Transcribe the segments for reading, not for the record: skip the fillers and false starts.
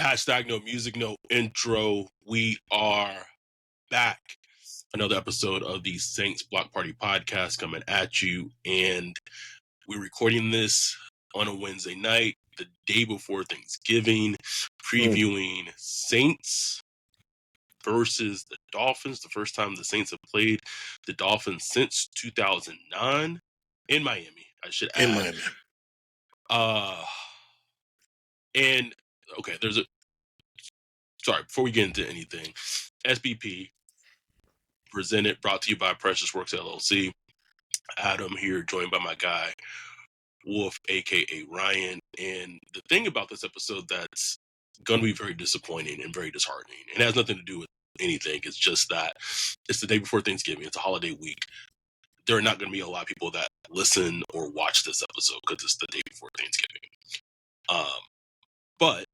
Hashtag no music, no intro. We are back. Another episode of the Saints Block Party podcast coming at you. And we're recording this on a Wednesday night, the day before Thanksgiving, previewing Saints versus the Dolphins. The first time the Saints have played the Dolphins since 2009 in Miami, I should add. In Miami. And okay, before we get into anything, SBP brought to you by Precious Works LLC. Adam here, joined by my guy Wolf, aka Ryan. And the thing about this episode that's going to be very disappointing and very disheartening, and it has nothing to do with anything. It's just that it's the day before Thanksgiving. It's a holiday week. There are not going to be a lot of people that listen or watch this episode because it's the day before Thanksgiving. But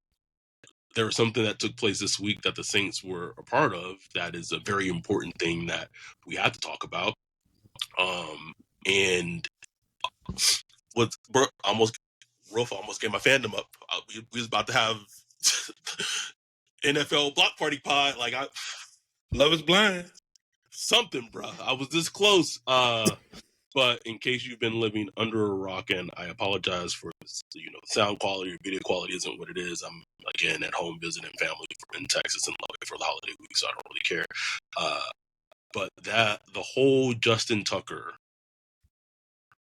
there was something that took place this week that the Saints were a part of that is a very important thing that we had to talk about. And Rolf almost gave my fandom up. We was about to have NFL Block Party pod. Like, Love is blind. Something, bro. I was this close. But in case you've been living under a rock, and I apologize for sound quality or video quality isn't what it is. I'm again at home visiting family in Texas and Lubbock for the holiday week, so I don't really care. But the whole Justin Tucker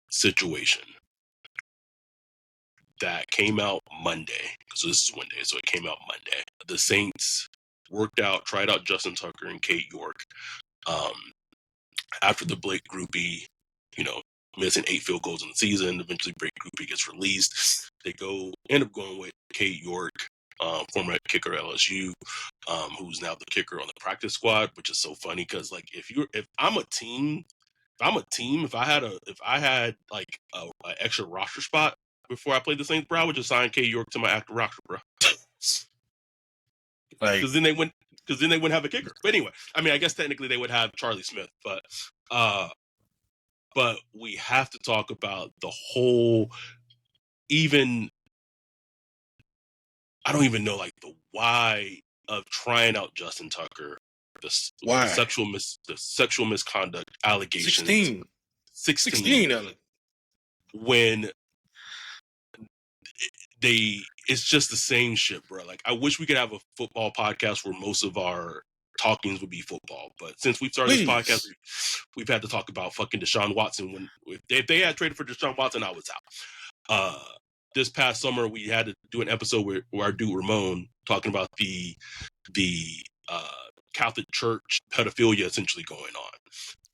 situation that came out Monday, because this is Wednesday, so it came out Monday. The Saints tried out Justin Tucker and Cade York after the Blake Groupie, missing 8 field goals in the season. Eventually, Blake Groupie gets released. They end up going with Cade York, former kicker at LSU, who's now the kicker on the practice squad, which is so funny because like if I'm a team, if I had like an extra roster spot before I played the Saints, bro, I would just sign Cade York to my active roster, bro. Because then they wouldn't have a kicker. But anyway, I mean, I guess technically they would have Charlie Smith, but we have to talk about the whole, I don't even know like the why of trying out Justin Tucker, the sexual misconduct allegations. 16 when it's just the same shit, bro. Like, I wish we could have a football podcast where most of our talkings would be football, but since we've started this podcast, we've had to talk about fucking Deshaun Watson. If they had traded for Deshaun Watson, I was out. This past summer, we had to do an episode where our dude Ramon talking about the Catholic Church pedophilia essentially going on,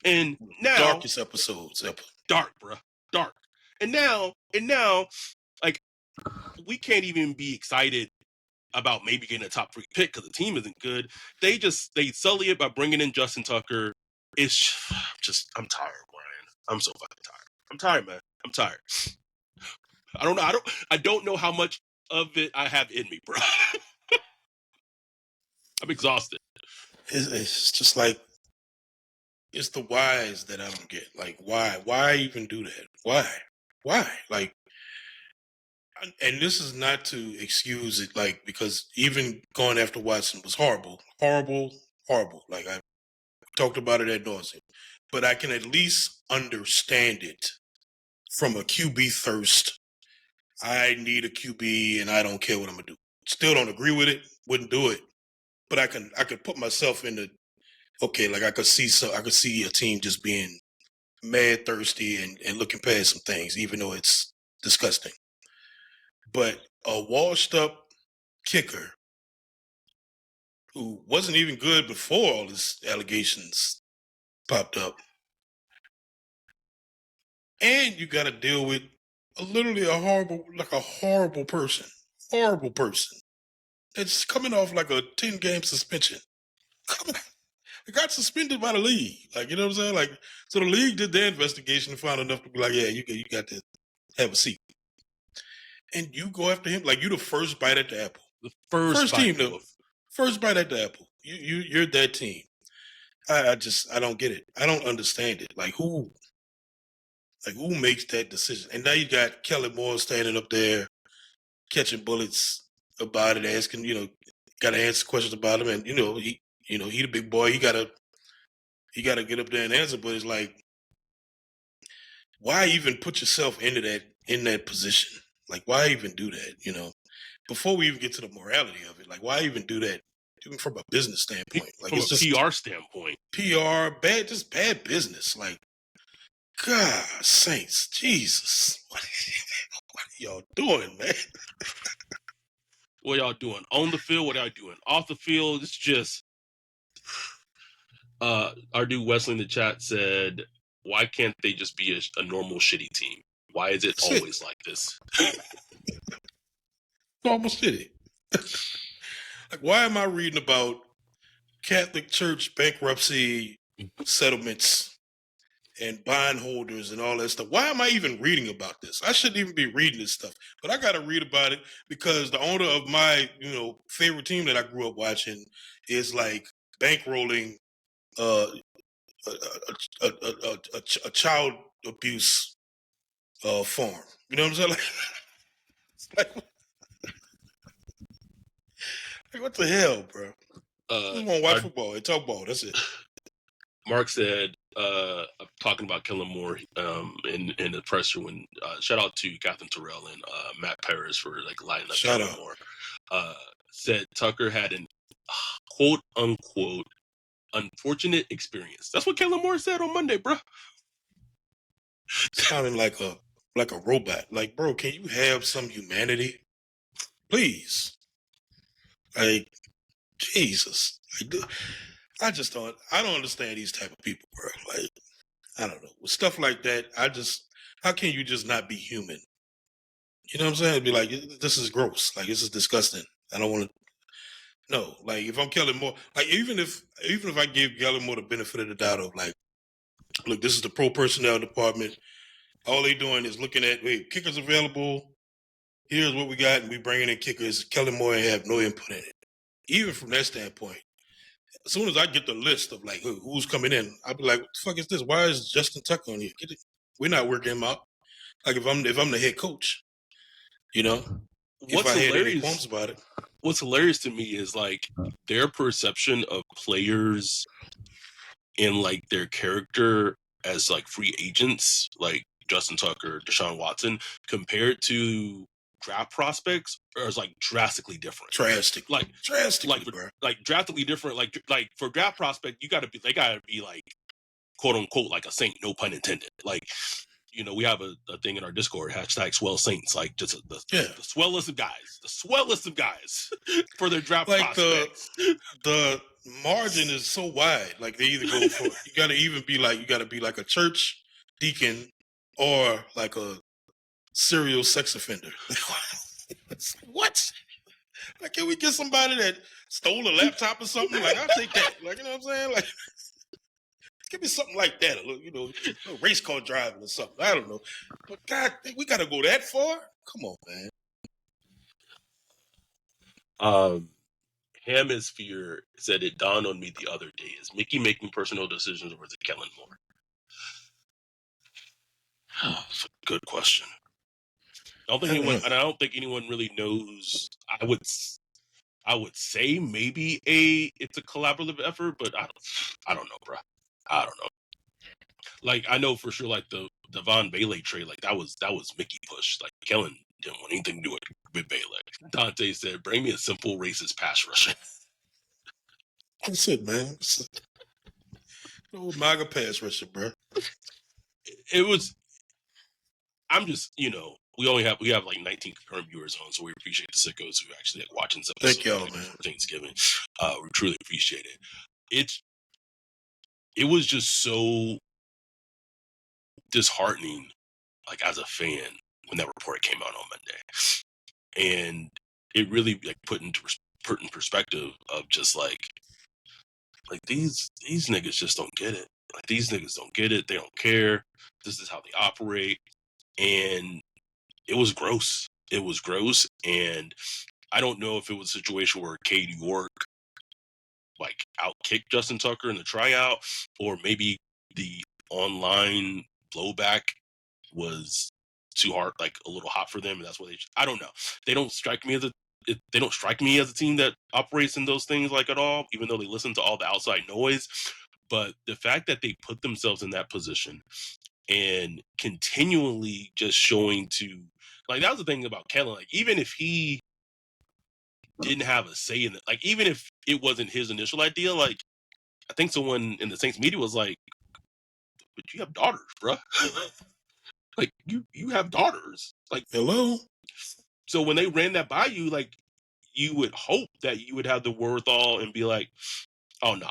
and now darkest episodes ever. Dark, bro, dark. And now, like, we can't even be excited about maybe getting a top 3 pick because the team isn't good. They sully it by bringing in Justin Tucker. I'm tired, Brian. I'm so fucking tired. I'm tired, man. I'm tired. I don't know how much of it I have in me, bro. I'm exhausted. It's just like, it's the whys that I don't get. Like, why even do that? Why? Like, and this is not to excuse it, like, because even going after Watson was horrible. Like, I talked about it ad nauseum, but I can at least understand it from a QB thirst. I need a QB and I don't care what I'm gonna do. Still don't agree with it, wouldn't do it, but I could put myself in okay, like I could see a team just being mad thirsty and looking past some things, even though it's disgusting. But a washed up kicker who wasn't even good before all these allegations popped up, and you got to deal with literally a horrible person. It's coming off like a 10-game suspension. It got suspended by the league. Like, you know what I'm saying? Like, so the league did their investigation and found enough to be like, yeah, you got to have a seat. And you go after him like you the first bite at the apple. The first team, though. First bite at the apple. You're that team. I don't get it. I don't understand it. Like, who makes that decision? And now you got Kelly Moore standing up there catching bullets about it, asking, got to answer questions about him, and he the big boy. He gotta get up there and answer. But it's like, why even put yourself in that position? Like, why even do that? Before we even get to the morality of it, like, why even do that? Even from a business standpoint, like, From it's a just PR standpoint. PR, just bad business. Like, God, Saints, Jesus, what are y'all doing, man? What y'all doing on the field? What y'all doing off the field? It's just our dude Wesley in the chat said, why can't they just be a normal shitty team? Why is it always like this? Normal shitty. Like, why am I reading about Catholic Church bankruptcy settlements and bond holders and all that stuff? Why am I even reading about this? I shouldn't even be reading this stuff, but I got to read about it because the owner of my, favorite team that I grew up watching is like bankrolling a child abuse farm. You know what I'm saying? Like, what the hell, bro? I just want to watch football and talk ball. That's it. Mark said, talking about Kellen Moore in the presser when shout out to Catherine Terrell and Matt Paris for like lining up Kellen Moore. Said Tucker had an quote unquote unfortunate experience. That's what Kellen Moore said on Monday, bro. Sounding like a robot. Like, bro, can you have some humanity, please? Like, Jesus. Like, I don't understand these type of people, bro. Like, I don't know. With stuff like that, how can you just not be human? You know what I'm saying? It'd be like, this is gross. Like, this is disgusting. I don't want to. No, like, if I'm Kellen Moore, like, even if I give Kellen Moore the benefit of the doubt of, like, look, this is the pro personnel department. All they doing is looking at, wait, kickers available. Here's what we got, and we bringing in kickers. Kellen Moore have no input in it. Even from that standpoint, as soon as I get the list of like who's coming in, I'll be like, "What the fuck is this? Why is Justin Tucker on here? We're not working him out." Like, if I'm the head coach, if I had any qualms about it. What's hilarious to me is like their perception of players and like their character as like free agents, like Justin Tucker, Deshaun Watson, compared to draft prospects, is like drastically different. Drastically, bro. Like drastically different. Like for draft prospect, they gotta be like quote unquote like a saint, no pun intended. Like, we have a thing in our Discord, #Swell Saints, like just the swellest of guys for their draft prospects. The margin is so wide. Like, they either go for you got to be like a church deacon or like a serial sex offender. What? Like, can we get somebody that stole a laptop or something? Like, I'll take that. Like, you know what I'm saying? Like, give me something like that. A race car driving or something. I don't know. But God, we got to go that far? Come on, man. Hemisphere said, it dawned on me the other day. Is Mickey making personal decisions, or is it Kellen Moore? That's a good question. I don't think anyone really knows. I would say maybe it's a collaborative effort, but I don't know, bro. I don't know. Like, I know for sure, like the Von Bailey trade, like that was Mickey push. Like, Kellen didn't want anything to do with Bailey. Dante said, "Bring me a simple racist pass rusher." That's it, man. No MAGA pass rusher, bro. It was. I'm just, we have like 19 concurrent viewers on, so we appreciate the sickos who actually like watching some. Thank y'all, man. For Thanksgiving. We truly appreciate it. It was just so disheartening, like as a fan, when that report came out on Monday, and it really like put in perspective of just like these niggas just don't get it. Like, these niggas don't get it. They don't care. This is how they operate, and it was gross. It was gross, and I don't know if it was a situation where Cade York like outkicked Justin Tucker in the tryout, or maybe the online blowback was too hard, like a little hot for them, and that's what I don't know. They don't strike me as they don't strike me as a team that operates in those things like at all, even though they listen to all the outside noise. But the fact that they put themselves in that position and continually just showing to, like, that was the thing about Kellen. Like, even if he didn't have a say in it, like, even if it wasn't his initial idea, like, I think someone in the Saints media was like, "But you have daughters, bruh. Like, you have daughters. Like, Hello. so when they ran that by you, like, you would hope that you would have the wherewithal and be like, oh no,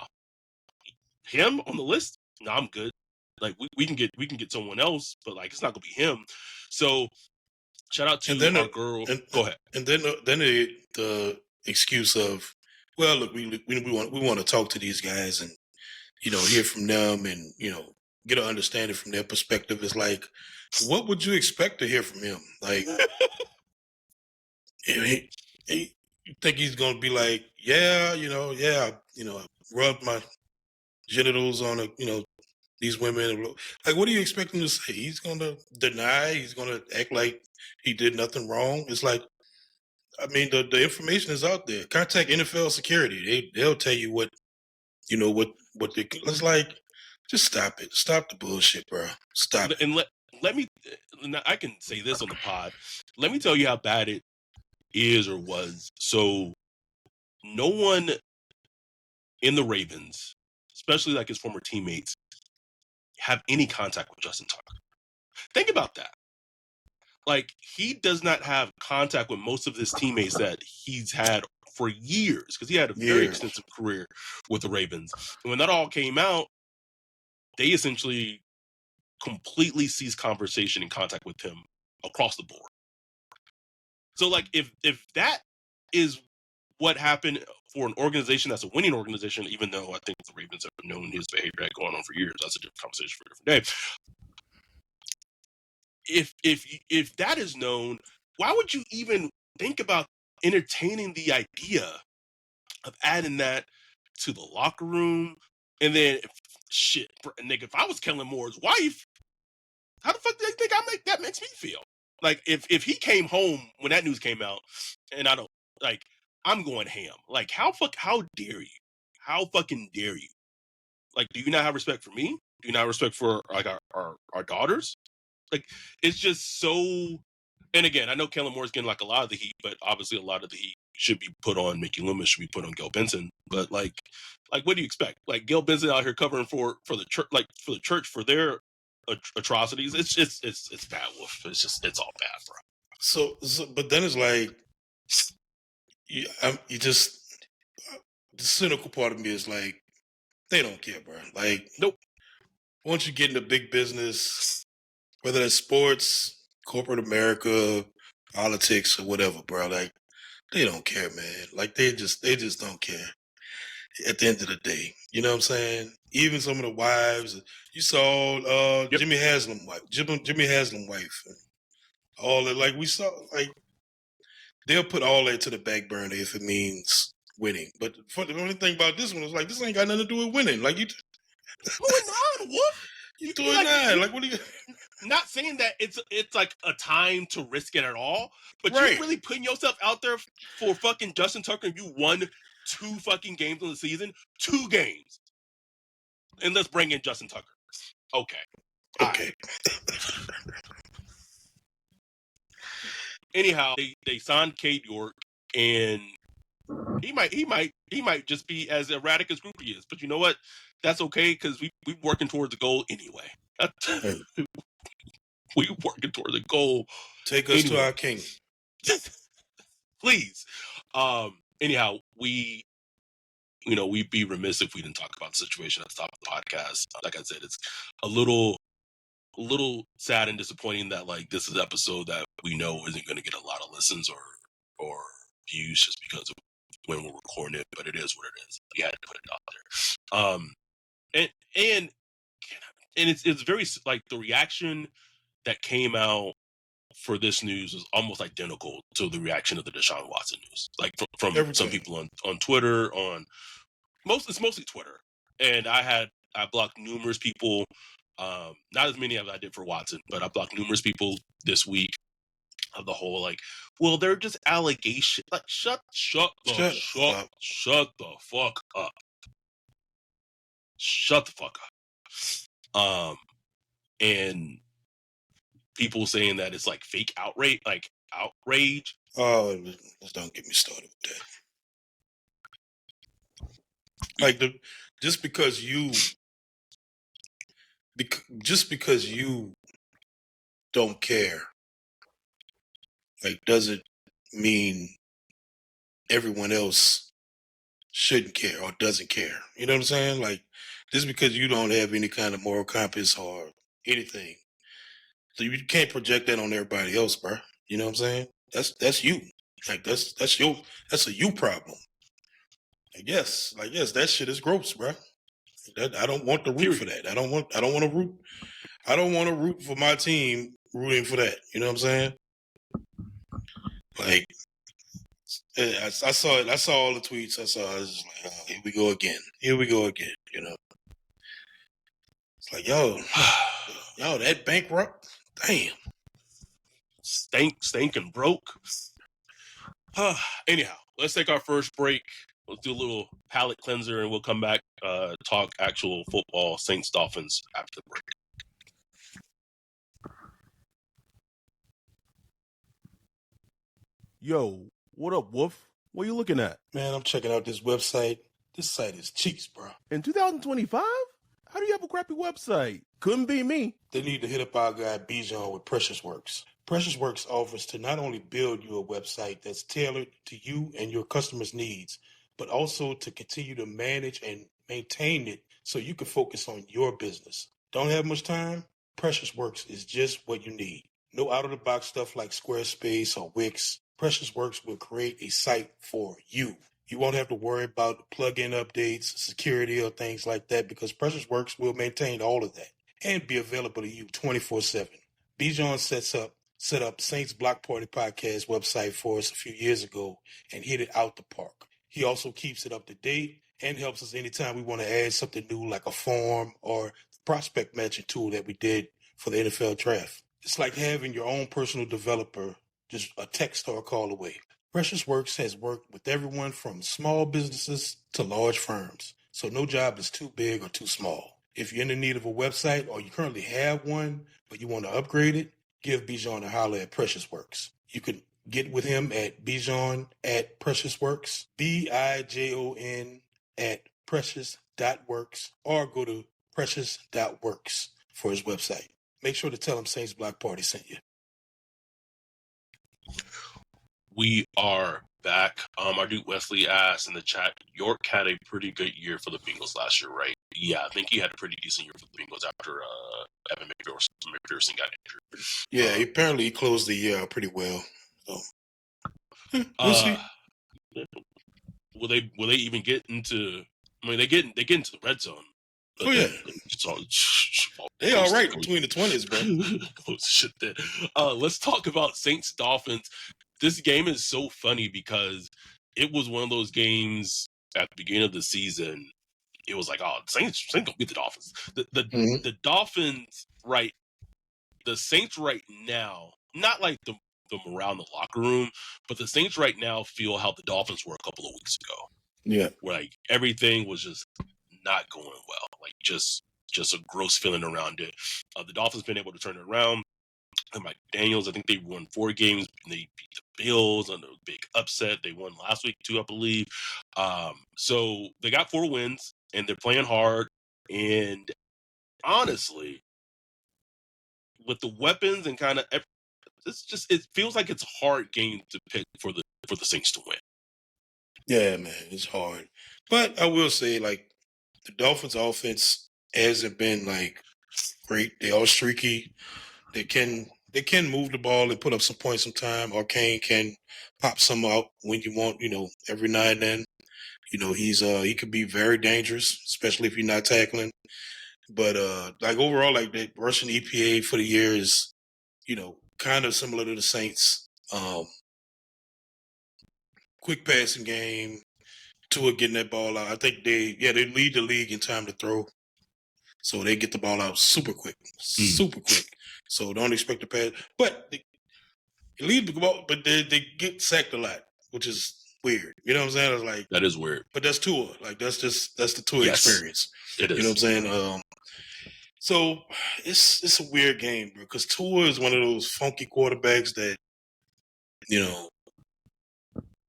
him on the list? No, I'm good. Like, we can get someone else, but like, it's not gonna be him." So shout out And to then our girl. and Go ahead. and then the excuse of, well, look, we want to talk to these guys and hear from them and get an understanding from their perspective. Is like, what would you expect to hear from him? Like, you think he's gonna be like, yeah, I rubbed my genitals on these women. Like, what do you expect him to say? He's gonna deny. He's gonna act like he did nothing wrong. It's like, I mean, the information is out there. Contact NFL security. They'll tell you what they. It's like, just stop it. Stop the bullshit, bro. Stop it. And let me, I can say this on the pod. Let me tell you how bad it is or was. So no one in the Ravens, especially like his former teammates, have any contact with Justin Tucker. Think about that. Like, he does not have contact with most of his teammates that he's had for years, because he had a very Years. extensive career with the Ravens. And when that all came out, they essentially completely ceased conversation and contact with him across the board. So, like, if that is what happened for an organization that's a winning organization, even though I think the Ravens have known his behavior had gone on for years, that's a different conversation for a different day. If that is known, why would you even think about entertaining the idea of adding that to the locker room? And then, shit, nigga, if I was Kellen Moore's wife, how the fuck do they think that makes me feel? Like, if he came home when that news came out, and I don't, like, I'm going ham. Like, how dare you? How fucking dare you? Like, do you not have respect for me? Do you not have respect for, like, our daughters? Like, it's just so. And again, I know Kellen Moore's getting like a lot of the heat, but obviously a lot of the heat should be put on Mickey Loomis, should be put on Gail Benson. But like what do you expect? Like, Gail Benson out here covering for the church, like for the church, for their atrocities. It's bad, Wolf. It's all bad, bro. So but then it's like, you just, the cynical part of me is like, they don't care, bro. Like, Nope. once you get into big business, whether it's sports, corporate America, politics, or whatever, bro, like, they don't care, man. Like, they just don't care. At the end of the day, you know what I'm saying? Even some of the wives, you saw Yep. Jimmy Haslam wife, and all that. Like, we saw, like, they'll put all that to the back burner if it means winning. But the only thing about this one is like, this ain't got nothing to do with winning. Like, you 2-9, Wolf. you You doing like that? you. Like, what do you? Not saying that it's like a time to risk it at all, but Right. you're really putting yourself out there for fucking Justin Tucker. And you won 2 fucking games in the season, 2 games, and let's bring in Justin Tucker. Okay. Okay. Anyhow, they signed Cade York, and he might just be as erratic as Groupie is. But you know what? That's okay, because we working towards a goal anyway. We working towards a goal. Take us anyway. to our king. Please. Anyhow, we'd be remiss if we didn't talk about the situation at the top of the podcast. Like I said, it's a little sad and disappointing that, like, this is an episode that we know isn't going to get a lot of listens or views just because of when we're recording it, but it is what it is. We had to put it out there. And it's very, like, the reaction that came out for this news was almost identical to the reaction of the Deshaun Watson news. Like, from some people on Twitter, it's mostly Twitter. And I blocked numerous people, not as many as I did for Watson, but I blocked numerous people this week of the whole like, well, they're just allegations. Like, shut the fuck up. Shut the fuck up. And people saying that it's like fake outrage, like outrage. Oh, don't get me started with that. Like just because you don't care, like, doesn't mean everyone else shouldn't care or doesn't care. You know what I'm saying? Like, just because you don't have any kind of moral compass or anything, so you can't project that on everybody else, bro. You know what I'm saying? That's you. Like, that's a you problem. Yes, that shit is gross, bro. I don't want to root for that. I don't want to root for my team rooting for that. You know what I'm saying? Like, I saw it. I saw all the tweets. I was just like, oh, here we go again. Here we go again. You know, it's like, yo, that bankrupt. Damn. Stank and broke. Anyhow, let's take our first break. Let's do a little palate cleanser, and we'll come back, talk actual football, Saints Dolphins after the break. Yo, what up, Wolf? What are you looking at? Man, I'm checking out this website. This site is cheeks, bro. In 2025? How do you have a crappy website? Couldn't be me. They need to hit up our guy Bijan with Precious Works. Precious Works offers to not only build you a website that's tailored to you and your customers' needs, but also to continue to manage and maintain it so you can focus on your business. Don't have much time? Precious Works is just what you need. No out-of-the-box stuff like Squarespace or Wix. Precious Works will create a site for you. You won't have to worry about plugin updates, security, or things like that because Precious Works will maintain all of that and be available to you 24/7. Bijan set up Saints Block Party Podcast website for us a few years ago and hit it out the park. He also keeps it up to date and helps us anytime we want to add something new like a form or the prospect matching tool that we did for the NFL draft. It's like having your own personal developer just a text or a call away. Precious Works has worked with everyone from small businesses to large firms, so no job is too big or too small. If you're in the need of a website or you currently have one, but you want to upgrade it, give Bijan a holler at Precious Works. You can get with him at Bijan at Precious Works, BIJON at precious.works, or go to precious.works for his website. Make sure to tell him Saints Block Party sent you. We are back. Our dude Wesley asked in the chat, York had a pretty good year for the Bengals last year, right? Yeah, I think he had a pretty decent year for the Bengals after Evan McPherson got injured. Yeah, apparently he closed the year out pretty well. So we'll see. Will they even get into? I mean, they get into the red zone. Oh yeah, they all right between the 20s, bro. Shit. Let's talk about Saints Dolphins. This game is so funny because it was one of those games at the beginning of the season. It was like, oh, Saints gonna beat the Dolphins. The Dolphins, right? The Saints right now, not like the morale in the locker room, but the Saints right now feel how the Dolphins were a couple of weeks ago. Yeah, where like everything was just not going well, like just a gross feeling around it. The Dolphins been able to turn it around. And Mike Daniels, I think they won 4 games. And they beat the Bills on a big upset. They won last week 2, I believe. So they got 4 wins, and they're playing hard. And honestly, with the weapons and kind of, it feels like it's a hard game to pick for the Saints to win. Yeah, man, it's hard. But I will say, like, the Dolphins' offense hasn't been like great. They all streaky. They can move the ball and put up some points sometime. Arcane can pop some out when you want, every now and then. He could be very dangerous, especially if you're not tackling. But like overall, like the rushing EPA for the year is, kind of similar to the Saints. Quick passing game, Tua getting that ball out. I think they lead the league in time to throw. So they get the ball out super quick. So don't expect to pass. But He leads the ball, but they get sacked a lot, which is weird. You know what I'm saying? It's like, That is weird. but that's Tua. Like that's the Tua Yes. experience. It is. You know what I'm saying? So it's a weird game, bro, because Tua is one of those funky quarterbacks that, you know,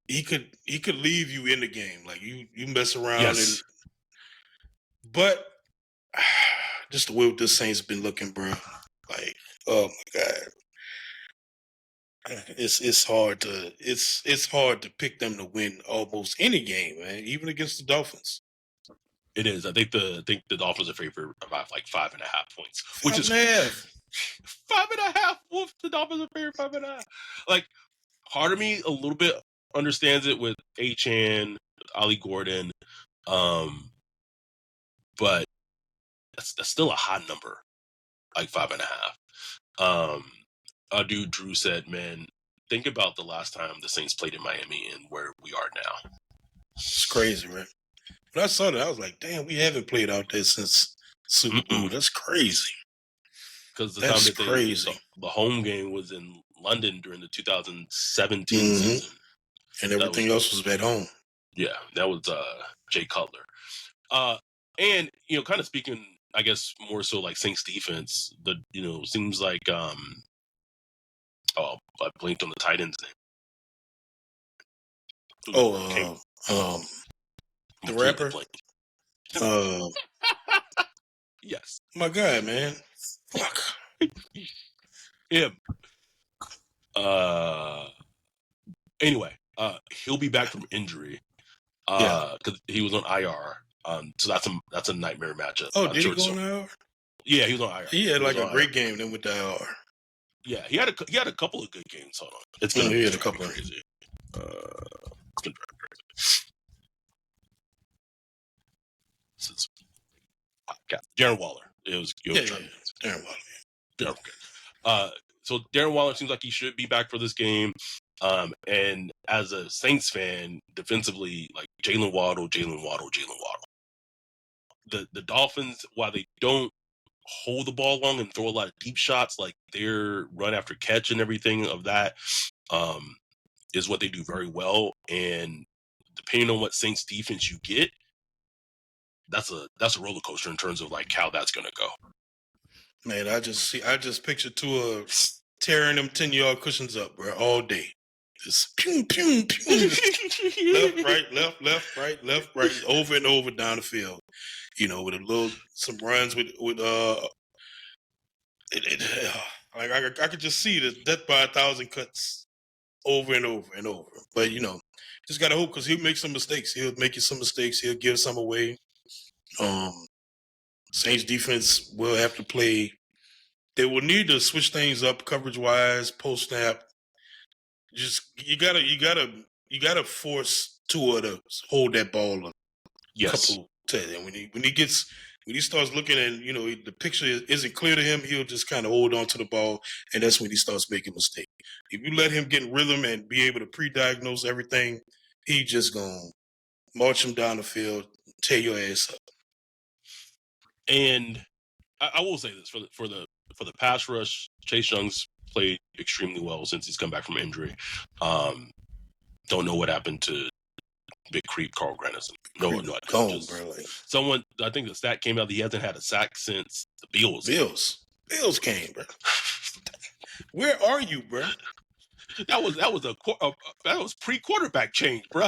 he could leave you in the game. Like you mess around Yes. but just the way this Saints been looking, bro. Like, oh my God. It's hard to pick them to win almost any game, man, even against the Dolphins. It is. I think the Dolphins are favored about like 5.5 points, which is 5.5. 5.5. Wolf, the Dolphins are favored 5.5. Like, part of me a little bit understands it with Achan, Ali Gordon, but that's still a high number, like 5.5. Our dude Drew said, "Man, think about the last time the Saints played in Miami and where we are now." It's crazy, man. When I saw that, I was like, damn, we haven't played out there since Super Bowl. That's crazy. Because the That's time that crazy. the home game was in London during the 2017 season. And everything else was at home. Yeah, that was Jay Cutler. And, you know, kind of speaking, I guess, more so like Saints defense, seems like, I blinked on the tight end's name. The rapper? Yes. My God, man. Fuck. Him. Anyway, he'll be back from injury. Because he was on IR. So that's a nightmare matchup. Oh, did he go on IR? Yeah, he was on IR. He had like a great game then with the IR. Yeah, he had a couple of good games. Hold on, it's been he had a couple crazy. It's been very crazy. Since Darren Waller, it was Darren Waller. Okay. So Darren Waller seems like he should be back for this game. And as a Saints fan, defensively, like Jalen Waddle. The Dolphins, while they don't hold the ball long and throw a lot of deep shots, like their run after catch and everything of that, is what they do very well. And depending on what Saints defense you get, that's a roller coaster in terms of like how that's gonna go. Man, I just picture Tua tearing them 10-yard cushions up, bro, all day. Just pew, pew, pew. left, right, over and over down the field. You know, with some runs with like I could just see the death by 1,000 cuts over and over and over. But you know, just gotta hope because he'll make some mistakes. He'll make you some mistakes. He'll give some away. Saints defense will have to play. They will need to switch things up coverage wise, post snap. Just you gotta force Tua to hold that ball couple times. And when he starts looking and the picture isn't clear to him, he'll just kind of hold on to the ball, and that's when he starts making mistakes. If you let him get in rhythm and be able to pre-diagnose everything, he just gonna march him down the field, tear your ass up. And I will say this for the pass rush, Chase Young's played extremely well since he's come back from injury. Don't know what happened to Big Creep Carl Granison. No, bro. Like, someone, I think the stat came out that he hasn't had a sack since the Bills. Bills came, bro. Where are you, bro? That was pre-quarterback change, bro.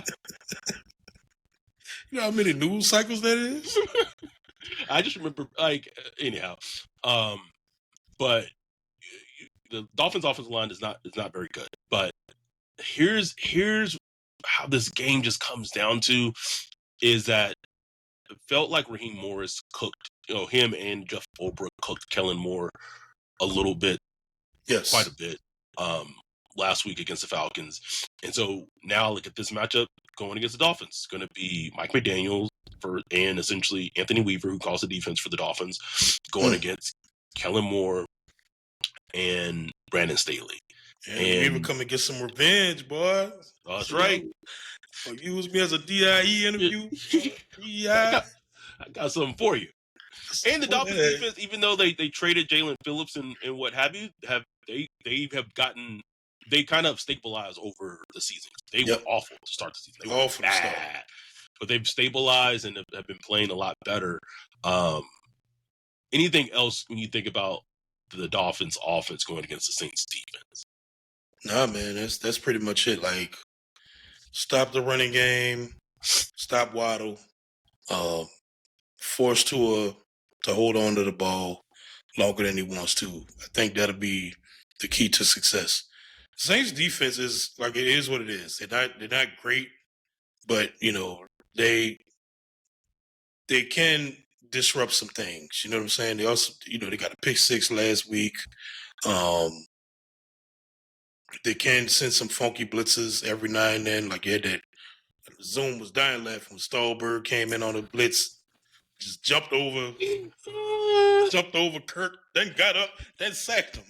You know how many news cycles that is? I just remember, like, anyhow. But the Dolphins' offensive line is not very good. But here's how this game just comes down to is that it felt like Raheem Morris cooked, him and Jeff Ulbrich cooked Kellen Moore a little bit, quite a bit, last week against the Falcons. And so now look at this matchup going against the Dolphins. It's going to be Mike McDaniel and essentially Anthony Weaver, who calls the defense for the Dolphins, going against Kellen Moore and Brandon Staley. And Weaver come and get some revenge, boy. That's right. Use me as a DIE interview. I got something for you. And the Dolphins defense, even though they traded Jalen Phillips and what have you, they have gotten they kind of stabilized over the season. They were Yep. awful to start the season. They were Awful to start. bad, but they've stabilized and have been playing a lot better. Anything else when you think about the Dolphins' offense going against the Saints' defense? Nah, man, that's pretty much it. Like, stop the running game, stop Waddle, force Tua to hold on to the ball longer than he wants to. I think that'll be the key to success. Saints defense is like, it is what it is. They're not great, but they can disrupt some things. You know what I'm saying? They also, they got a pick six last week. They can send some funky blitzes every now and then. Like, yeah, that Zoom was dying laughing when Stolberg came in on a blitz, just jumped over Kirk, then got up, then sacked him.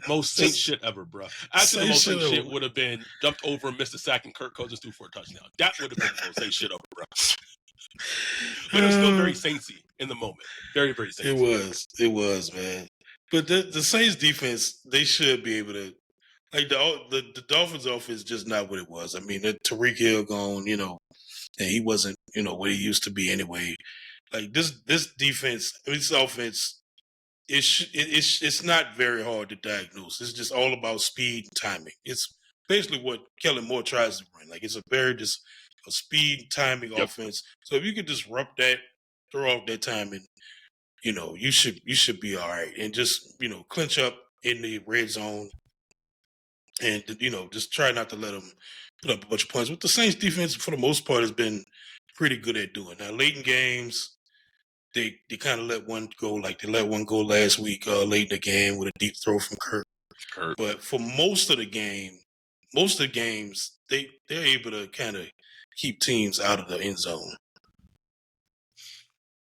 Most Saints shit ever, bro. Actually, the most Saints shit would have been jumped over and missed a sack and Kirk Cousins threw for a touchdown. That would have been the most Saints shit ever, bro. But it was still very Saintsy in the moment. Very, very Saintsy. It was, man. But the Saints defense, they should be able to, like, the Dolphins offense is just not what it was. I mean, Tariq Hill gone, and he wasn't, what he used to be anyway. Like, this defense, this offense, it's not very hard to diagnose. It's just all about speed and timing. It's basically what Kellen Moore tries to run. Like, it's a speed timing offense. So if you could disrupt that, throw off that timing, you should be all right. And just, clinch up in the red zone and, just try not to let them put up a bunch of points. But the Saints defense, for the most part, has been pretty good at doing. Now, late in games, they kind of let one go. Like, they let one go last week, late in the game with a deep throw from Kirk. But for most of the games, they're able to kind of keep teams out of the end zone.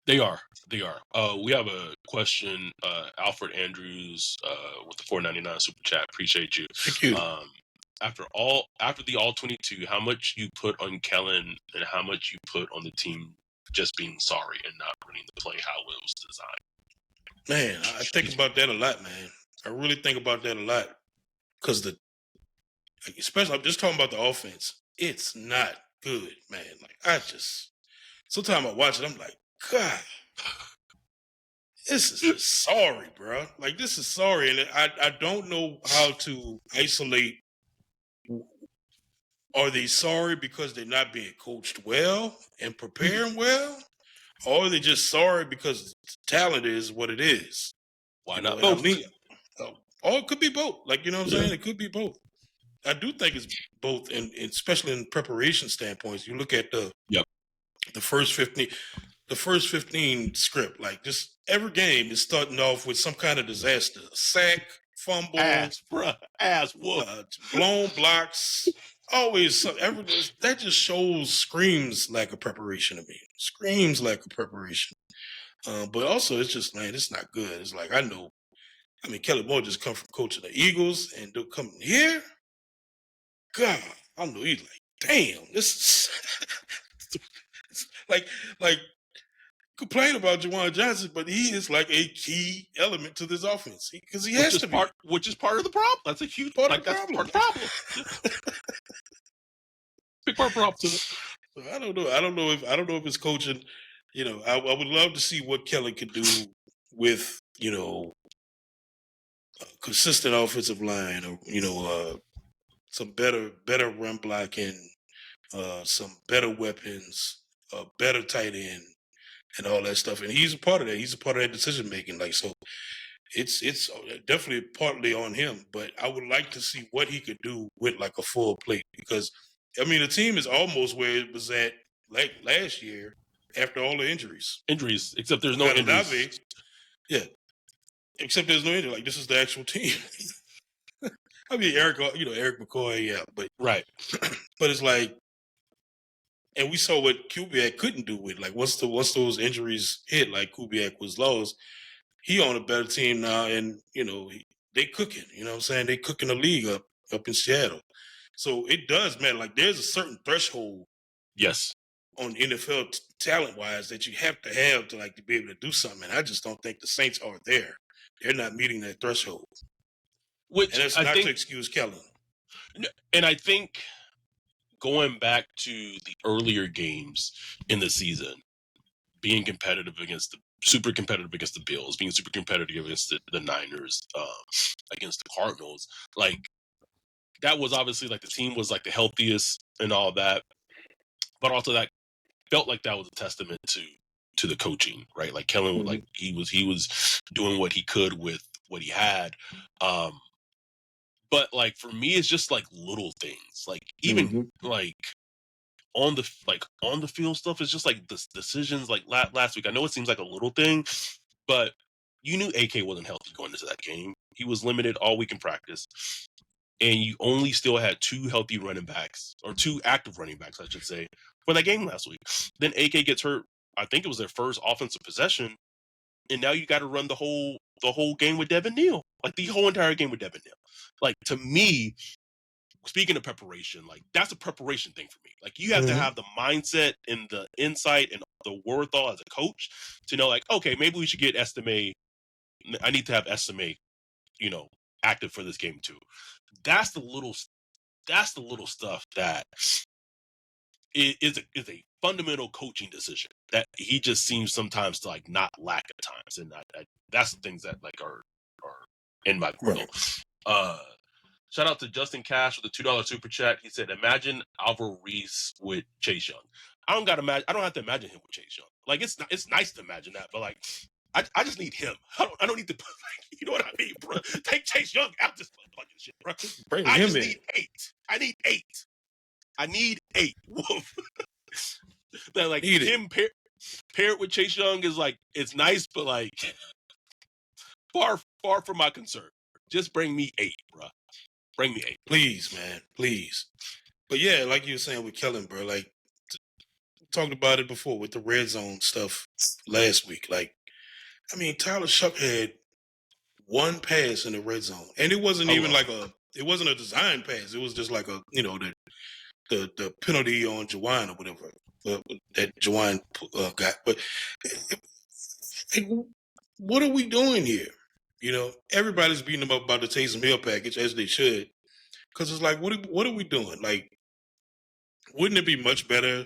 They are. We have a question. Alfred Andrews with the $4.99 super chat. Appreciate you. Thank you. After the all 22, how much you put on Kellen and how much you put on the team just being sorry and not running the play how it was designed? Man, I think about that a lot, man. I really think about that a lot because especially I'm just talking about the offense. It's not good, man. Like, sometimes I watch it, I'm like, God, this is just sorry, bro. Like, this is sorry, and I don't know how to isolate. Are they sorry because they're not being coached well and preparing well? Or are they just sorry because talent is what it is? Why not both? Or it could be both. Like, you know what I'm saying? It could be both. I do think it's both, and especially in preparation standpoints. You look at the first 15 script, like, just every game is starting off with some kind of disaster. Sack, fumble, ass whoop, blown blocks. Always that just screams lack of preparation to me. Screams lack of preparation. But also, it's just, man, it's not good. It's like, Kelly Moore just come from coaching the Eagles and they'll come here. God, I know he's like, damn, this is like complain about Juwan Johnson, but he is like a key element to this offense because he has to be. Which is part of the problem. That's a huge part of the problem. That's part of the problem. Big part of the problem. So I don't know if it's coaching. I would love to see what Kelly could do with a consistent offensive line, or some better run blocking, some better weapons, a better tight end, and all that stuff. And he's a part of that. He's a part of that decision making. Like, so it's definitely partly on him. But I would like to see what he could do with, like, a full plate, because the team is almost where it was at like last year after all the injuries. Except there's no injuries. Yeah, except there's no injury. Like, this is the actual team. Eric McCoy, yeah, but right. But it's like, and we saw what Kubiak couldn't do with, like, once those injuries hit, like Kubiak was lost, he on a better team now, and they cooking. You know what I'm saying? They cooking the league up in Seattle. So it does matter. Like, there's a certain threshold, yes, on NFL talent wise that you have to like to be able to do something. And I just don't think the Saints are there. They're not meeting that threshold. Which And that's I not to think, excuse Kellen. and I think going back to the earlier games in the season, being competitive against the super competitive against the Bills, being super competitive against the Niners, against the Cardinals, like that was obviously like the team was like the healthiest and all that, but also that felt like that was a testament to the coaching, right? Like Kellen, like he was doing what he could with what he had. But like for me, it's just like little things, like even like on the field stuff. It's just like the decisions. Like last week, I know it seems like a little thing, but you knew AK wasn't healthy going into that game. He was limited all week in practice, and you only still had two healthy running backs, or two active running backs, I should say, for that game last week. Then AK gets hurt. I think it was their first offensive possession, and now you got to run the whole game with Devin Neal, like the whole entire game with Devin Neal. Like to me, speaking of preparation, like that's a preparation thing for me. Like you have to have the mindset and the insight and the wherewithal as a coach to know, like, okay, maybe we should get Estime. I need to have Estime, active for this game too. That's the little stuff that is a fundamental coaching decision that he just seems sometimes to like not lack at times, and that's the things that like are in my grill. Right. Shout out to Justin Cash with the $2 super chat. He said, "Imagine Alvaro Reese with Chase Young." I don't have to imagine him with Chase Young. Like it's nice to imagine that, but like I just need him. I don't need to. Like, you know what I mean, bro? Take Chase Young out this fucking shit, bro. Bring I him just in. need 8. I need 8. I need 8. Woof. That like Need him paired with Chase Young is like it's nice, but like far from my concern. Just bring me 8, bro. Bring me 8. Please, man. Please. But yeah, like you were saying with Kellen, bro, like talked about it before with the red zone stuff last week. Like, I mean, Tyler Shuck had one pass in the red zone. And it wasn't even like it wasn't a design pass. It was just like a, the penalty on Jawan or whatever that Jawan got. But what are we doing here? Everybody's beating them up about the Taysom Hill package, as they should. Because it's like, what are we doing? Like, wouldn't it be much better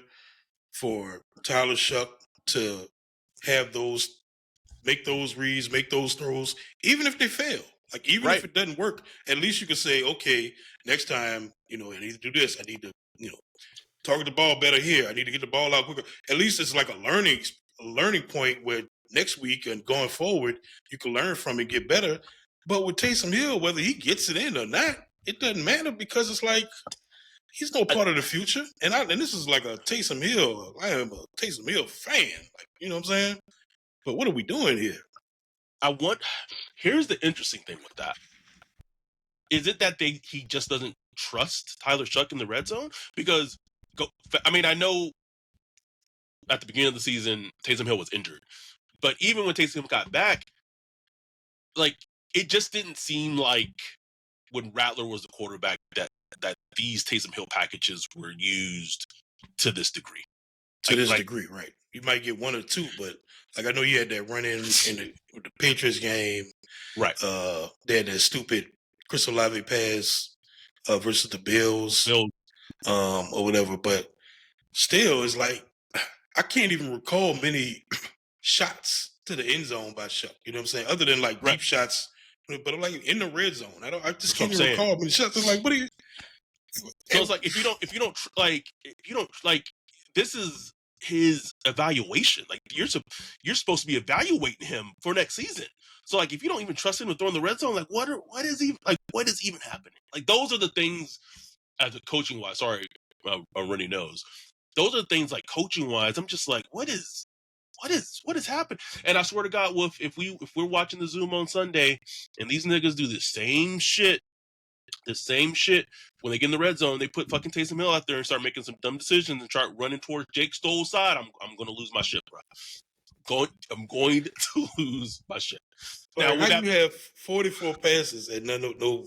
for Tyler Shuck to make those reads, make those throws, even if they fail? Like, even if it doesn't work, at least you can say, okay, next time, I need to do this. I need to, target the ball better here. I need to get the ball out quicker. At least it's like a learning point where next week and going forward, you can learn from it, get better. But with Taysom Hill, whether he gets it in or not, it doesn't matter because it's like he's no part of the future. And this is like a Taysom Hill. I am a Taysom Hill fan. Like, you know what I'm saying? But what are we doing here? Here's the interesting thing with that. Is it that he just doesn't trust Tyler Shuck in the red zone? Because I know at the beginning of the season, Taysom Hill was injured. But even when Taysom Hill got back, like it just didn't seem like when Rattler was the quarterback that these Taysom Hill packages were used to this degree. To this degree, right. You might get one or two, but like I know you had that run in the Patriots game. Right. They had that stupid Chris Olave pass versus the Bills. Or whatever. But still, it's like I can't even recall many shots to the end zone by Shuck. You know what I'm saying? Other than like deep shots, but I'm like in the red zone. I just can't even recall many shots. It's like, what are you? So it's like if you don't this is his evaluation. Like you're supposed to be evaluating him for next season. So like if you don't even trust him to throw in the red zone, like what is even happening? Like those are the things as a coaching wise. Sorry, a runny nose. Those are things like coaching wise. I'm just like, what is happening? And I swear to God, if we're watching the Zoom on Sunday and these niggas do the same shit when they get in the red zone, they put fucking Taysom Hill out there and start making some dumb decisions and start running towards Jake Stoll's side, I'm going to lose my shit, bro. I'm going to lose my shit. Now, how you have 44 passes and no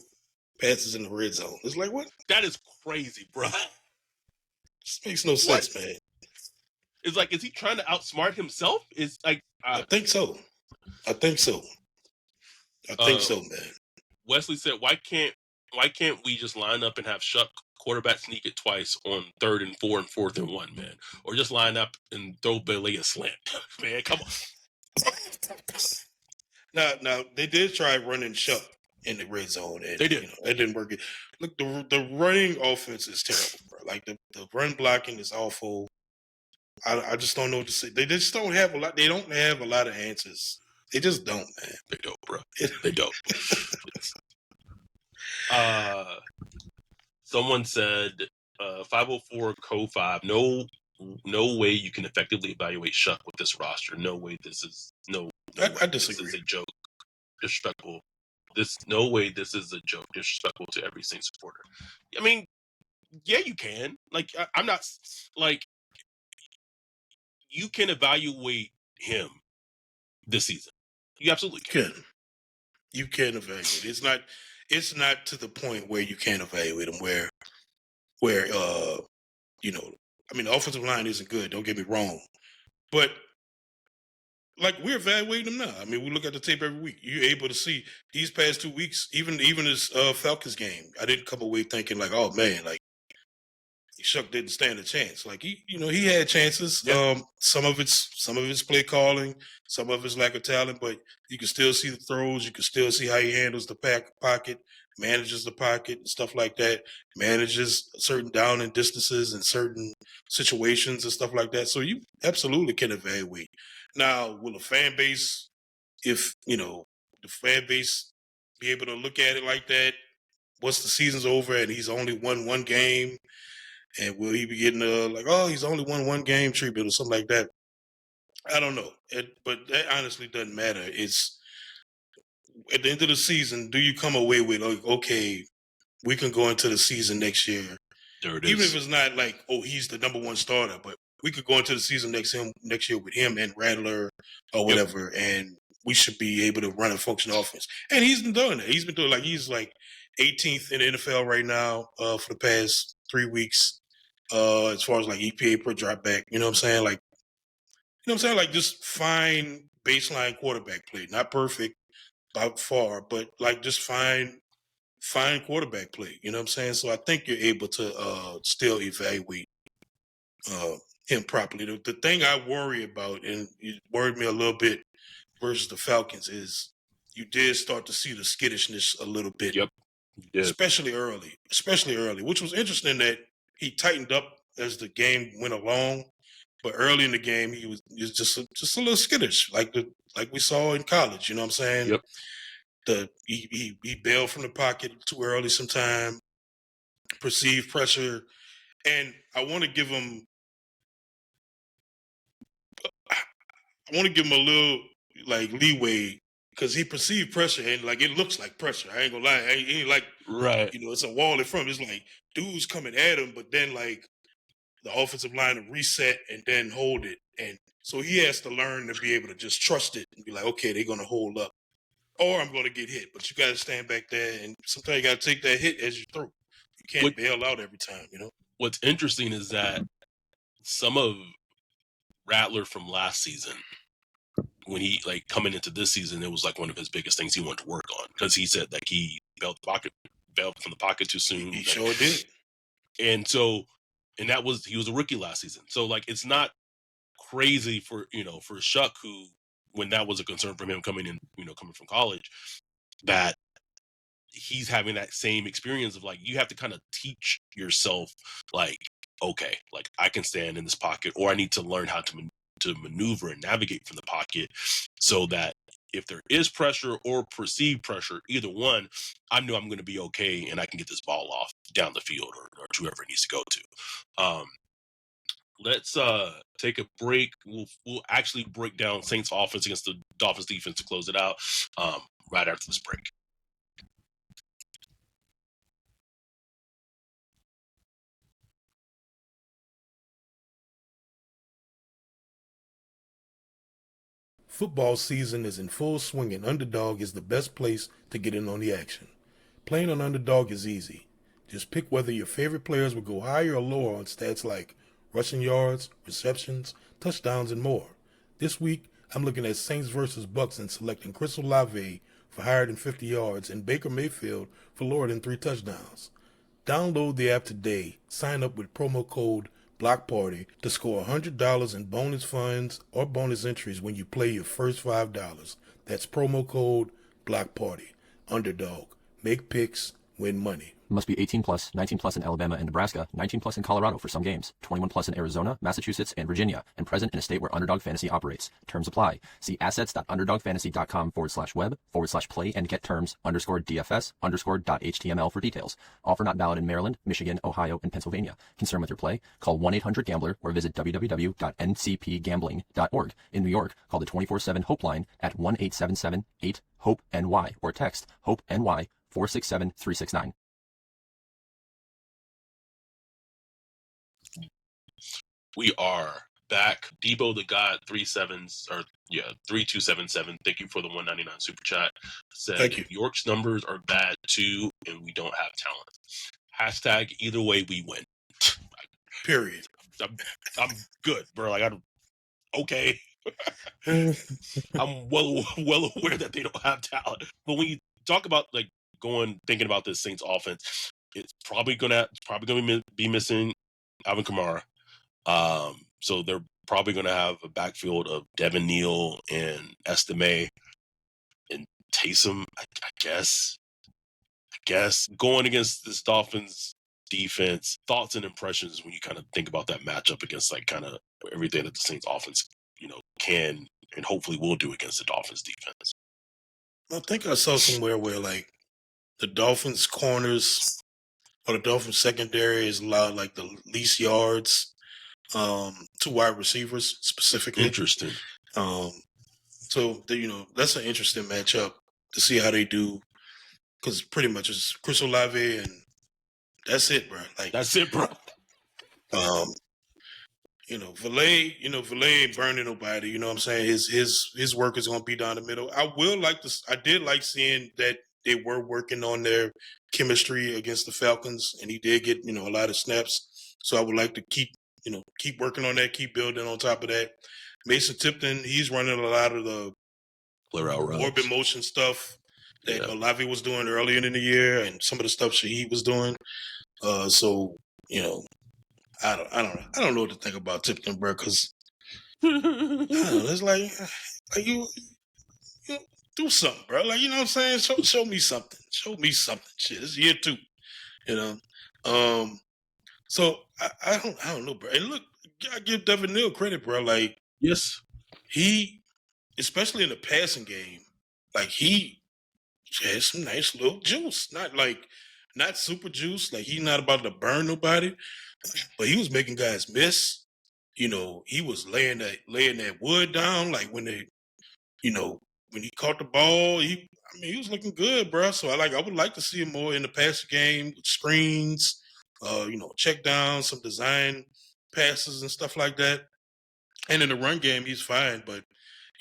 passes in the red zone? It's like, what? That is crazy, bro. This makes no sense, man. It's like, is he trying to outsmart himself? It's like I think so. I think so, man. Wesley said, why can't we just line up and have Shuck quarterback sneak it twice on 3rd and 4 and 4th and 1, man? Or just line up and throw Billy a slant. Man, come on. Now they did try running Shuck in the red zone, and They did. That didn't work. Look, the running offense is terrible, bro. Like the run blocking is awful. I just don't know what to say. They just don't have a lot. They don't have a lot of answers. They just don't, man. They don't, bro. They don't. Someone said 504 Co5. No way you can effectively evaluate Shuck with this roster. No way. This is I disagree. This is a joke. Disrespectful. No way. This is a joke. Disrespectful to every single supporter. I mean, yeah, you can. Like, I'm not like. You can evaluate him this season. You absolutely can. You can evaluate. It's not to the point where you can't evaluate him. Where the offensive line isn't good. Don't get me wrong, but like we're evaluating him now. I mean, we look at the tape every week. You're able to see these past 2 weeks, even his Falcons game. I didn't come away thinking like, oh man, like Shuck didn't stand a chance. Like he had chances. Yeah. Some of it's play calling, some of it's lack of talent, but you can still see the throws. You can still see how he handles the pocket, manages the pocket, and stuff like that. Manages certain down and distances in certain situations and stuff like that. So you absolutely can evaluate. Now, will a fan base, if the fan base, be able to look at it like that? Once the season's over and he's only won one game. And will he be getting he's only won one game treatment or something like that? I don't know. But that honestly doesn't matter. It's at the end of the season, do you come away with like, okay, we can go into the season next year. There it Even is. if it's not like, oh, he's the number one starter, but we could go into the season next year with him and Rattler or whatever, and we should be able to run a functional offense. And he's been doing that. He's been doing he's like 18th in the NFL right now for the past 3 weeks. As far as like EPA per drop back, you know what I'm saying? Like, like just fine baseline quarterback play. Not perfect by far, but like just fine quarterback play. You know what I'm saying? So I think you're able to still evaluate him properly. The thing I worry about, and it worried me a little bit versus the Falcons, is you did start to see the skittishness a little bit. Yep. Especially early, which was interesting that he tightened up as the game went along, but early in the game he was just a little skittish, like we saw in college. You know what I'm saying? Yep. He bailed from the pocket too early, sometime perceived pressure, and I want to give him a little like leeway because he perceived pressure and like it looks like pressure. I ain't gonna lie, he ain't like right. It's a wall in front. It's like dudes coming at him, but then like the offensive line to reset and then hold it. And so he has to learn to be able to just trust it and be like, okay, they're going to hold up or I'm going to get hit. But you got to stand back there and sometimes you got to take that hit as you throw. You can't bail out every time, What's interesting is that some of Rattler from last season, when he like coming into this season, it was like one of his biggest things he wanted to work on because he said like he bailed from the pocket too soon. He sure did. And he was a rookie last season. So like it's not crazy for Shuck, who when that was a concern for him coming from college, that he's having that same experience of like you have to kind of teach yourself like, okay, like I can stand in this pocket or I need to learn how to maneuver and navigate from the pocket so that if there is pressure or perceived pressure, either one, I know I'm going to be okay and I can get this ball off down the field or to whoever it needs to go to. Let's take a break. We'll actually break down Saints offense against the Dolphins defense to close it out right after this break. Football season is in full swing and Underdog is the best place to get in on the action. Playing on Underdog is easy. Just pick whether your favorite players will go higher or lower on stats like rushing yards, receptions, touchdowns, and more. This week, I'm looking at Saints versus Bucks and selecting Chris Olave for higher than 50 yards and Baker Mayfield for lower than 3 touchdowns. Download the app today. Sign up with promo code BLOCKPARTY to score $100 in bonus funds or bonus entries when you play your first $5. That's promo code BLOCKPARTY. Underdog. Make picks. Win money. Must be 18 plus, 19 plus in Alabama and Nebraska, 19 plus in Colorado for some games, 21 plus in Arizona, Massachusetts, and Virginia, and present in a state where Underdog Fantasy operates. Terms apply. See assets.underdogfantasy.com/web/play and get terms _DFS_.html for details. Offer not valid in Maryland, Michigan, Ohio, and Pennsylvania. Concerned with your play? Call 1-800-GAMBLER or visit www.ncpgambling.org. In New York, call the 24/7 Hope line at 1-877-8-HOPE-NY or text HOPE-NY 467-369. We are back. Debo the God 3277. Thank you for the 199 super chat. Said Thank you. York's numbers are bad too, and we don't have talent. Hashtag either way we win. Period. I'm good, bro. Like okay. I'm well aware that they don't have talent. But when you talk about like thinking about this Saints offense, it's probably gonna be missing Alvin Kamara. So they're probably gonna have a backfield of Devin Neal and Estime and Taysom, I guess. Going against this Dolphins defense, thoughts and impressions when you kind of think about that matchup against like kind of everything that the Saints offense, can and hopefully will do against the Dolphins defense. I think I saw somewhere where like the Dolphins corners or the Dolphins secondary is allowed like the least yards to wide receivers specifically. Interesting. So that's an interesting matchup to see how they do, because pretty much it's Chris Olave and that's it, bro. Like that's it, bro. Valet ain't burning nobody. You know what I'm saying? His work is gonna be down the middle. I did like seeing that they were working on their chemistry against the Falcons, and he did get a lot of snaps. So I would like to keep working on that, keep building on top of that. Mason Tipton, he's running a lot of the orbit motion stuff that Olave was doing earlier in the year, and some of the stuff Shaheed was doing. So I don't know what to think about Tipton, bro, because it's like you do something, bro. Like, you know what I'm saying? Show me something. Show me something. Shit, it's year 2, So I don't know, bro. And look, I give Devin Neal credit, bro. Like, yes, he, especially in the passing game, like he has some nice little juice. Not super juice. Like, he's not about to burn nobody, but he was making guys miss. He was laying that wood down. Like when when he caught the ball, he was looking good, bro. So I would like to see him more in the passing game with screens, check down, some design passes and stuff like that. And in the run game, he's fine, but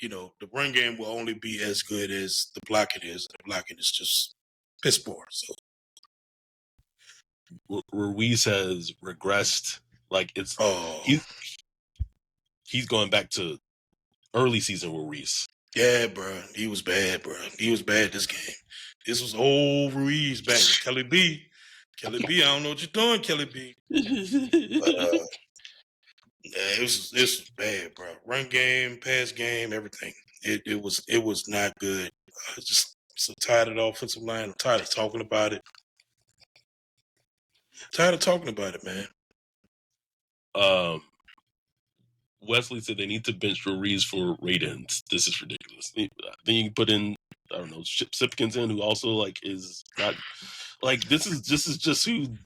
the run game will only be as good as the blocking is. The blocking is just piss poor. So Ruiz has regressed. Like he's going back to early season Ruiz. Yeah, bro. He was bad, bro. He was bad this game. This was old Ruiz back with Kelly B. Kelly B, I don't know what you're doing, Kelly B. But yeah, this was bad, bro. Run game, pass game, everything. It was not good. I was just so tired of the offensive line. I'm tired of talking about it. Tired of talking about it, man. Wesley said they need to bench Ruiz for Raidens. This is ridiculous. Then you can put in, I don't know, Sipkins in, who also like is not like this is just who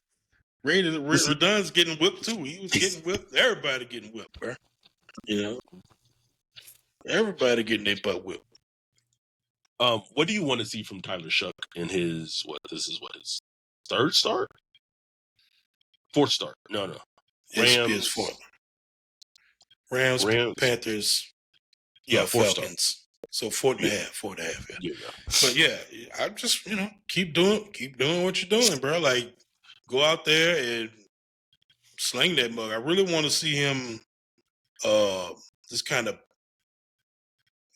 Radun's getting whipped too. He was getting whipped. Everybody getting whipped, bro. Everybody getting their butt whipped. What do you want to see from Tyler Shuck in his his third start? Fourth start. No. Rams. Rams, Panthers, Falcons. Start. So 4.5. Yeah. But yeah, I just keep doing what you're doing, bro. Like, go out there and sling that mug. I really want to see him just kind of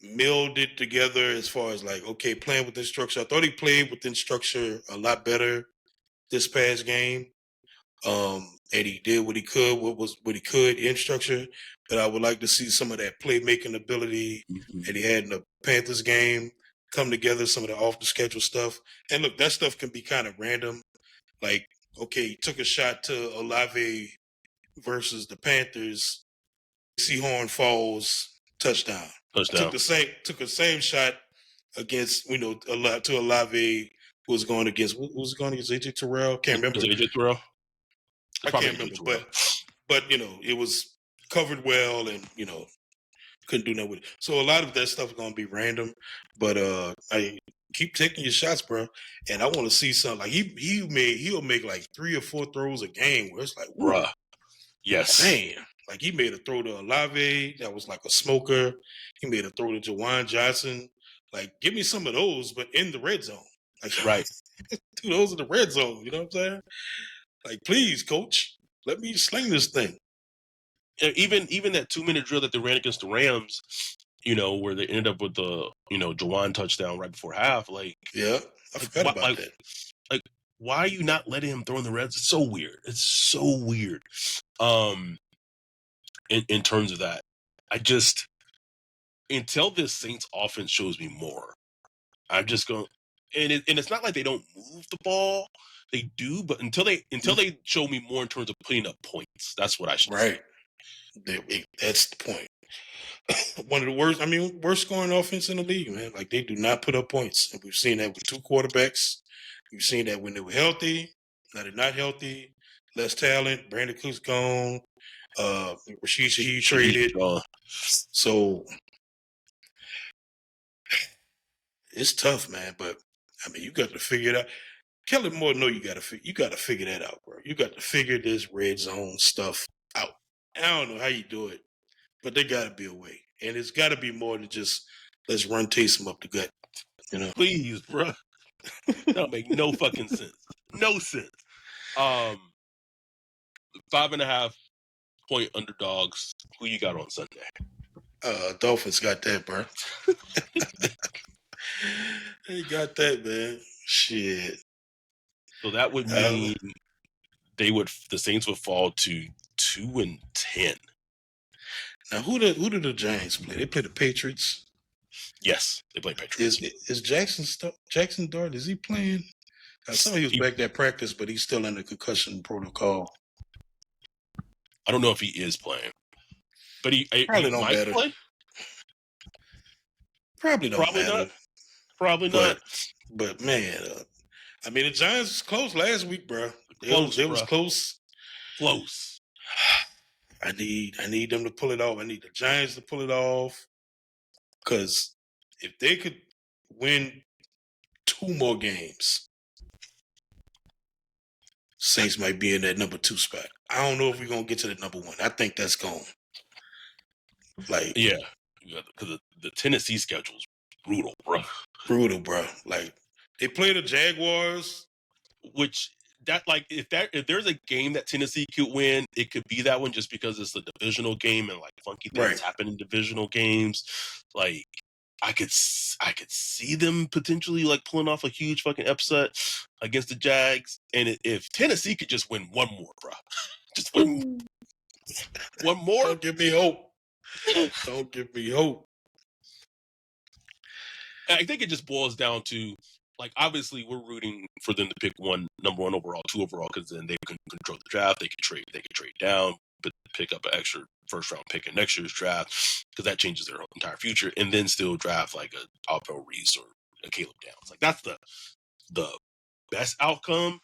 meld it together as far as like, okay, playing within structure. I thought he played within structure a lot better this past game. And he did what he could, what he could in structure. But I would like to see some of that playmaking ability that he had in the Panthers game come together, some of the off the schedule stuff. And look, that stuff can be kind of random. Like, okay, he took a shot to Olave versus the Panthers. Seahorn falls, touchdown. Touchdown. Took the same shot against to Olave, who was going against AJ Terrell. Can't remember. Was it AJ Terrell? I can't remember, but it was covered well, and couldn't do nothing with it. So a lot of that stuff is gonna be random, but I keep taking your shots, bro. And I want to see something like he'll make like 3 or 4 throws a game where it's like, bruh, yes, man. Like he made a throw to Olave that was like a smoker. He made a throw to Jawan Johnson. Like, give me some of those, but in the red zone. Like, right. Dude, those in the red zone. You know what I'm saying? Like, please, coach, let me sling this thing. Even that 2-minute drill that they ran against the Rams, where they ended up with the Jawan touchdown right before half. Like, yeah, I forgot about that. Like, why are you not letting him throw in the reds? It's so weird. It's so weird. In terms of that, I just, until this Saints offense shows me more, I'm just going. And it's not like they don't move the ball. They do, but until they show me more in terms of putting up points, that's what I should say. That's the point. One of the worst scoring offense in the league, man. Like, they do not put up points. And we've seen that with 2 quarterbacks. We've seen that when they were healthy. Now they're not healthy. Less talent. Brandon Cook's gone. Rashid Shaheed traded. So it's tough, man. But you got to figure it out. Kellen Moore, you got to figure that out, bro. You got to figure this red zone stuff out. I don't know how you do it, but there got to be a way, and it's got to be more than just let's run Taysom up the gut. Please, bro. That'll make no fucking sense. No sense. 5.5 point underdogs. Who you got on Sunday? Dolphins got that, bro. They got that, man. Shit. So that would mean the Saints would fall to 2-10. Now, who did the Giants play? They play the Patriots. Yes, they play Patriots. Is Jackson Dart? Is he playing? I saw he was back at practice, but he's still under concussion protocol. I don't know if he is playing, but he probably might matter. Play. Probably matter. Not. Probably not. But man, the Giants was close last week, bro. It was close. Close. I need them to pull it off. I need the Giants to pull it off. Because if they could win 2 more games, Saints might be in that number 2 spot. I don't know if we're going to get to the number 1. I think that's gone. Like, yeah. Because the Tennessee schedule is brutal, bro. Brutal, bro. Like, they play the Jaguars. Which, if there's a game that Tennessee could win, it could be that one just because it's a divisional game and like funky things happen in divisional games. Like, I could see them potentially like pulling off a huge fucking upset against the Jags. And if Tennessee could just win 1 more, bro, just win 1 more. Don't give me hope. Don't give me hope. I think it just boils down to, like, obviously we're rooting for them to pick number 1 overall, 2 overall, because then they can control the draft. They can trade down, but pick up an extra first round pick in next year's draft, because that changes their entire future, and then still draft like a Alvaro Reese or a Caleb Downs. Like, that's the best outcome.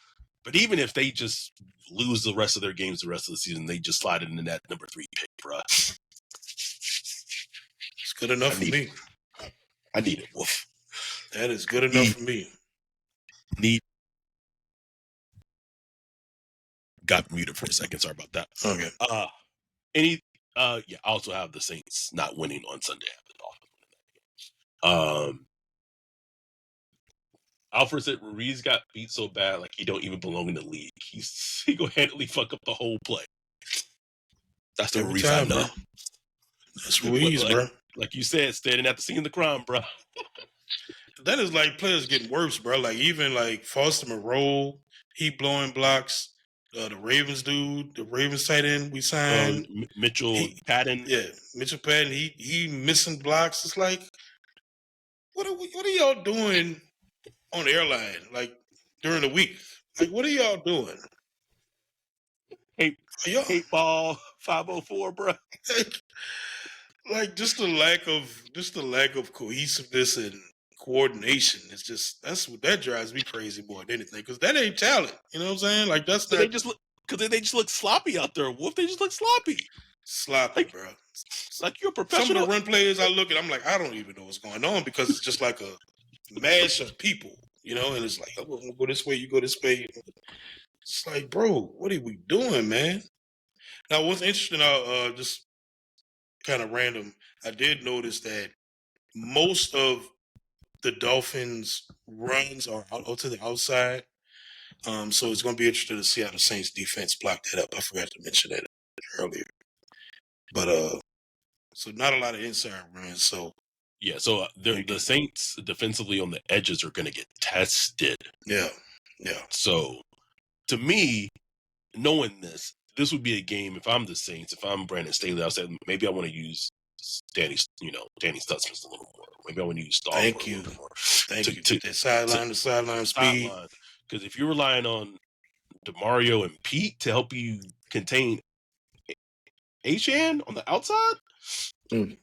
But even if they just lose the rest of their games the rest of the season, they just slide into that number 3 pick, bro. It's good enough for me. I need it, Wolf. That is good enough for me. Got muted for a second. Sorry about that. Okay. I also have the Saints not winning on Sunday. I have the Dolphins winning that game. Alfred said Ruiz got beat so bad, like he don't even belong in the league. He single-handedly fuck up the whole play. That's the Ruiz I know. That's Ruiz, bro. Like you said, standing at the scene of the crime, bro. That is like players getting worse, bro. Like even like Foster Moreau, he blowing blocks. The Ravens dude, the Ravens tight end we signed. Mitchell Patton. Yeah, Mitchell Patton. He missing blocks. It's like, what are y'all doing on the airline? Like during the week? Like what are y'all doing? Hey, Y'all, hate ball 504, bro. like just the lack of cohesiveness and coordination. It's just that's what that drives me crazy more than anything, because that ain't talent. You know what I'm saying? Like that's So not they just look sloppy out there. Wolf, they just look sloppy. sloppy, Like, bro. like you're a Some of professional. the run players I look at, I'm like, I don't even know what's going on, because it's just like a mash of people, you know. And it's like, oh, we'll go this way, you go this way. It's like, bro, what are we doing, man? Now, what's interesting, just kind of random, I did notice that most of the Dolphins' runs are out to the outside. So it's going to be interesting to see how the Saints defense blocked that up. I forgot to mention that earlier. But so not a lot of inside runs. So Yeah, so the Saints defensively on the edges are going to get tested. yeah. So to me, knowing this would be a game. If I'm the Saints, if I'm Brandon Staley, I said maybe I want to use Danny Stutzman a little more. Maybe I want to use Stafford a little bit more. Thank you. Get that sideline to sideline speed. Because if you're relying on DeMario and Pete to help you contain Achan on the outside, good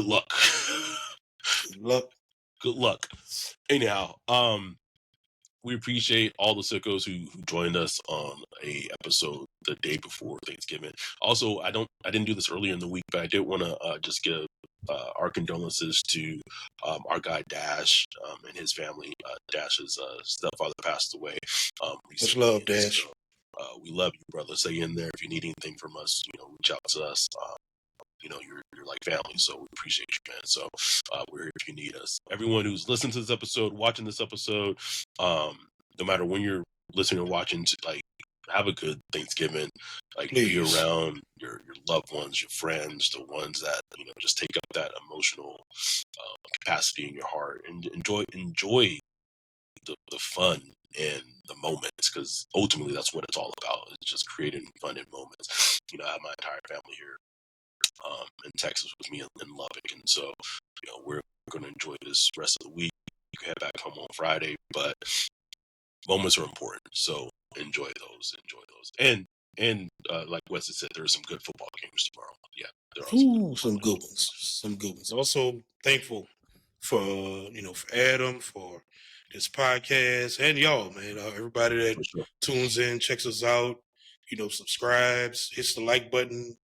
luck. Good luck. Anyhow, we appreciate all the sickos who joined us on a episode the day before Thanksgiving. Also, I didn't do this earlier in the week, but I did want to just give our condolences to our guy Dash and his family. Dash's stepfather passed away recently. Much love, Dash. So, we love you, brother. Stay in there. If you need anything from us, reach out to us. You're like family, so we appreciate you, man. So we're here if you need us. Everyone who's listened to this episode, watching this episode, no matter when you're listening or watching, like, have a good Thanksgiving. Like, Please. be around your loved ones, your friends, the ones that just take up that emotional capacity in your heart, and enjoy the fun and the moments, because ultimately that's what it's all about. It's just creating fun and moments. I have my entire family here in Texas with me in Lubbock, and so we're going to enjoy this rest of the week. You can head back home on Friday, but moments are important, so enjoy those. And like Wesley said, there are some good football games tomorrow. Yeah, there are some good ones. Also thankful for for Adam, for this podcast, and y'all, man. Everybody that tunes in, checks us out, subscribes, hits the like button,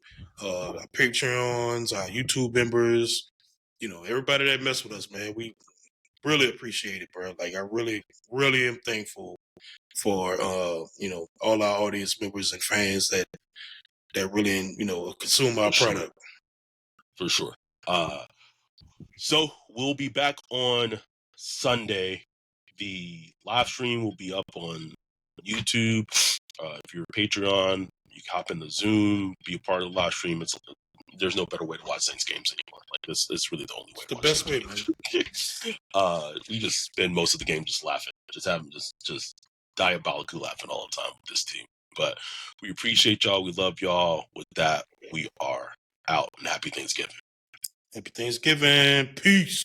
our Patreons, our YouTube members, everybody that mess with us, man. We really appreciate it, bro. Like, I really, really am thankful for all our audience members and fans that really consume our product. For sure. So we'll be back on Sunday. The live stream will be up on YouTube. If you're a Patreon, you can hop in the Zoom, be a part of the live stream. There's no better way to watch Saints games anymore. Like, it's really the only way. The best way, man. We just spend most of the game just laughing, just diabolically laughing all the time with this team. But we appreciate y'all. We love y'all. With that, we are out, and happy Thanksgiving. Happy Thanksgiving. Peace.